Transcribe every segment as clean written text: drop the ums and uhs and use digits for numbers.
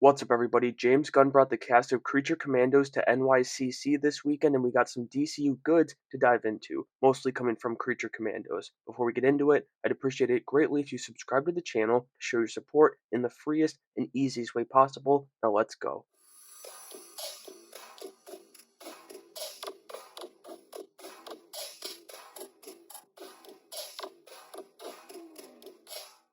What's up, everybody? James Gunn brought the cast of Creature Commandos to NYCC this weekend, and we got some DCU goods to dive into, mostly coming from Creature Commandos. Before we get into it, I'd appreciate it greatly if you subscribe to the channel to show your support in the freest and easiest way possible. Now let's go.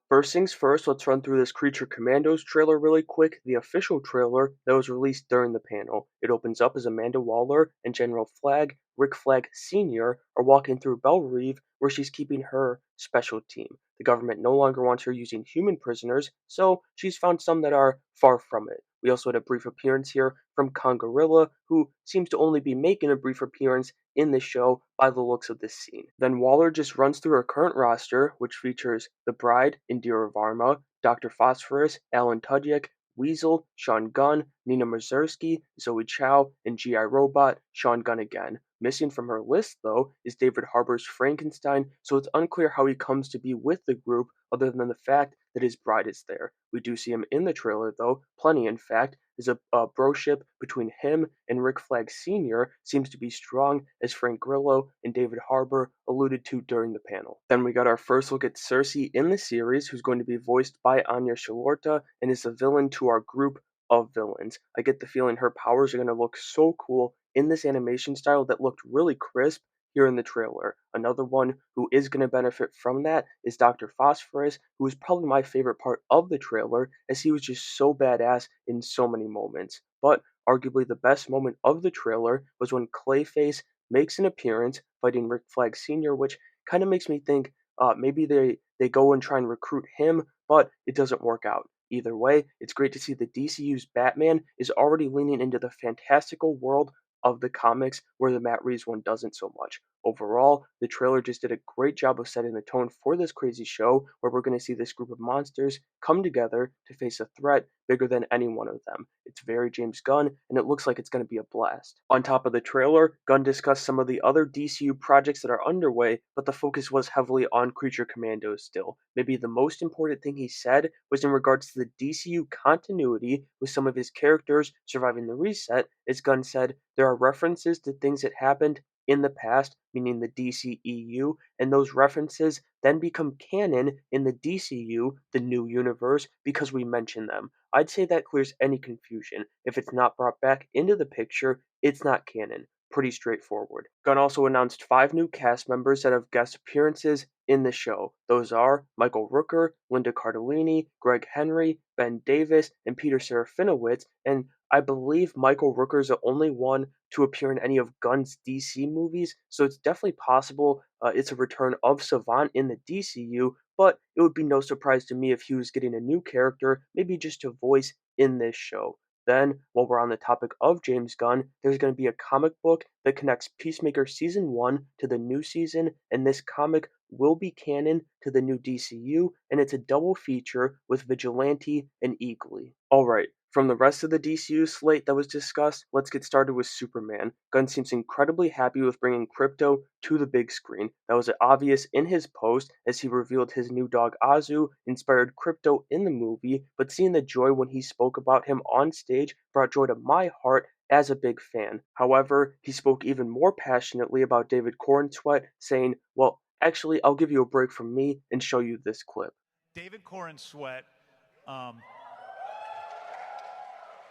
First things first, let's run through this Creature Commandos trailer really quick, the official trailer that was released during the panel. It opens up as Amanda Waller and General Flagg, Rick Flag Sr., are walking through Belle Reve where she's keeping her special team. The government no longer wants her using human prisoners, so she's found some that are far from it. We also had a brief appearance here from Congarilla, who seems to only be making a brief appearance in the show by the looks of this scene. Then Waller just runs through her current roster, which features The Bride, Indira Varma, Dr. Phosphorus, Alan Tudyk, Weasel, Sean Gunn, Nina Mazursky, Zoe Chow, and G.I. Robot, Sean Gunn again. Missing from her list, though, is David Harbour's Frankenstein, so it's unclear how he comes to be with the group other than the fact that his bride is there. We do see him in the trailer, though, plenty in fact. There's a broship between him and Rick Flag Sr. seems to be strong, as Frank Grillo and David Harbour alluded to during the panel. Then we got our first look at Cersei in the series, who's going to be voiced by Anya Shalorta and is a villain to our group of villains. I get the feeling her powers are going to look so cool in this animation style that looked really crisp here in the trailer. Another one who is going to benefit from that is Dr. Phosphorus, who is probably my favorite part of the trailer, as he was just so badass in so many moments. But arguably the best moment of the trailer was when Clayface makes an appearance fighting Rick Flag Sr., which kind of makes me think maybe they go and try and recruit him, but it doesn't work out. Either way, it's great to see the DCU's Batman is already leaning into the fantastical world of the comics where the Matt Reeves one doesn't so much. Overall, the trailer just did a great job of setting the tone for this crazy show where we're going to see this group of monsters come together to face a threat bigger than any one of them. It's very James Gunn, and it looks like it's going to be a blast. On top of the trailer, Gunn discussed some of the other DCU projects that are underway, but the focus was heavily on Creature Commandos still. Maybe the most important thing he said was in regards to the DCU continuity with some of his characters surviving the reset. As Gunn said, there are references to things that happened in the past, meaning the DCEU, and those references then become canon in the DCU, the new universe, because we mention them. I'd say that clears any confusion. If it's not brought back into the picture, it's not canon. Pretty straightforward. Gunn also announced 5 new cast members that have guest appearances in the show. Those are Michael Rooker, Linda Cardellini, Greg Henry, Ben Davis, and Peter Serafinowicz, and I believe Michael Rooker is the only one to appear in any of Gunn's DC movies, so it's definitely possible it's a return of Savant in the DCU, but it would be no surprise to me if he was getting a new character, maybe just a voice in this show. Then, while we're on the topic of James Gunn, there's going to be a comic book that connects Peacemaker Season 1 to the new season, and this comic will be canon to the new DCU, and it's a double feature with Vigilante and Eagly. Alright, from the rest of the DCU slate that was discussed, let's get started with Superman. Gunn seems incredibly happy with bringing Krypto to the big screen. That was obvious in his post as he revealed his new dog Azu inspired Krypto in the movie, but seeing the joy when he spoke about him on stage brought joy to my heart as a big fan. However, he spoke even more passionately about David Corenswet, saying, well, actually, I'll give you a break from me and show you this clip. David Corenswet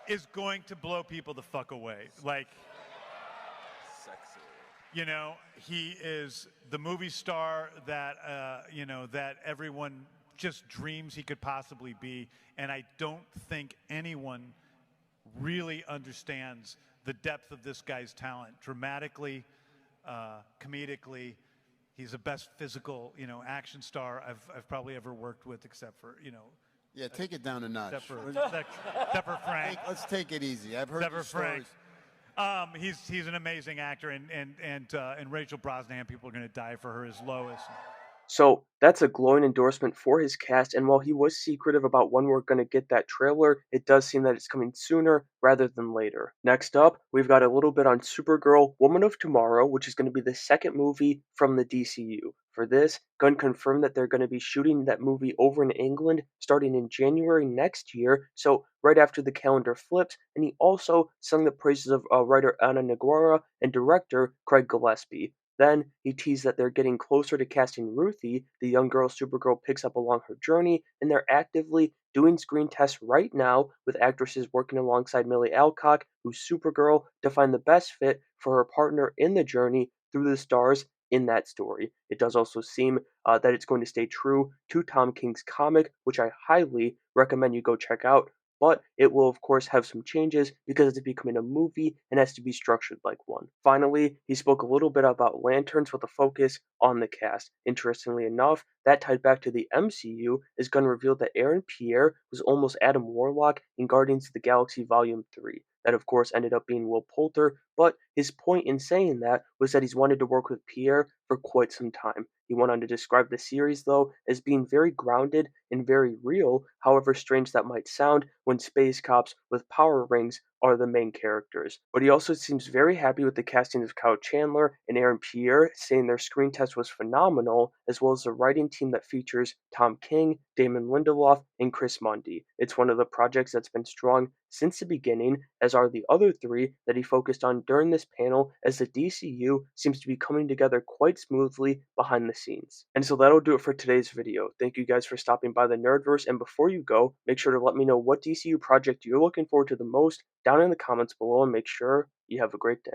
is going to blow people the fuck away. Like, Sexy. you know, he is the movie star that, that everyone just dreams he could possibly be. And I don't think anyone really understands the depth of this guy's talent. Dramatically, comedically, he's the best physical, action star I've probably ever worked with, except for, Yeah, take it down a notch. except for Frank. Let's take it easy. I've heard these stories. He's an amazing actor, and Rachel Brosnahan, people are going to die for her as Lois. So that's a glowing endorsement for his cast, and while he was secretive about when we're going to get that trailer, it does seem that it's coming sooner rather than later. Next up, we've got a little bit on Supergirl, Woman of Tomorrow, which is going to be the second movie from the DCU. For this, Gunn confirmed that they're going to be shooting that movie over in England starting in January next year, so right after the calendar flips, and he also sung the praises of writer Anna Neguara and director Craig Gillespie. Then he teased that they're getting closer to casting Ruthie, the young girl Supergirl picks up along her journey, and they're actively doing screen tests right now with actresses working alongside Millie Alcock, who's Supergirl, to find the best fit for her partner in the journey through the stars in that story. It does also seem that it's going to stay true to Tom King's comic, which I highly recommend you go check out, but it will of course have some changes because it's becoming a movie and has to be structured like one. Finally, he spoke a little bit about Lanterns with a focus on the cast. Interestingly enough, that tied back to the MCU as Gunn revealed that Aaron Pierre was almost Adam Warlock in Guardians of the Galaxy Volume 3. That of course ended up being Will Poulter, but his point in saying that was that he's wanted to work with Pierre for quite some time. He went on to describe the series, though, as being very grounded and very real, however strange that might sound when space cops with power rings are the main characters. But he also seems very happy with the casting of Kyle Chandler and Aaron Pierre, saying their screen test was phenomenal, as well as the writing team that features Tom King, Damon Lindelof, and Chris Mundy. It's one of the projects that's been strong since the beginning, as are the other three that he focused on during this panel, as the DCU seems to be coming together quite smoothly behind the scenes. And so that'll do it for today's video. Thank you guys for stopping by the Nerdverse, and before you go, make sure to let me know what DCU project you're looking forward to the most down in the comments below, and make sure you have a great day.